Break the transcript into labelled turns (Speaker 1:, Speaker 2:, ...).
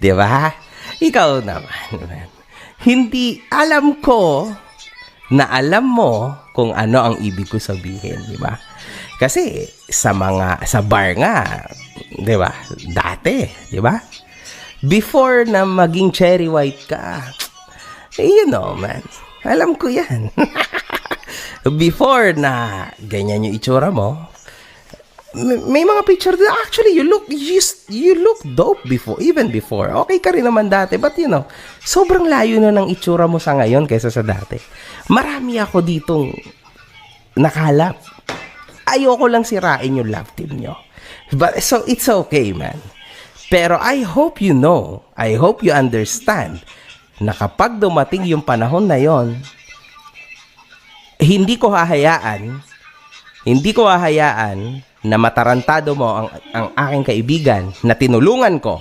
Speaker 1: Di ba? Ikaw naman, man. Hindi alam ko na alam mo kung ano ang ibig ko sabihin, di ba? Kasi sa bar nga, di ba? Dati, di ba? Before na maging cherry white ka, you know, man. Alam ko yan. Before na ganyan yung itsura mo, may mga picture na actually you look dope before, even before. Okay ka rin naman dati, but you know, sobrang layo na ng itsura mo sa ngayon kaysa sa dati. Marami ako ditong nakalap. Ayoko lang sirain yung love team nyo. But so it's okay, man. Pero I hope you know, I hope you understand na kapag dumating yung panahon na yon, hindi ko hahayaan na matarantado mo ang aking kaibigan na tinulungan ko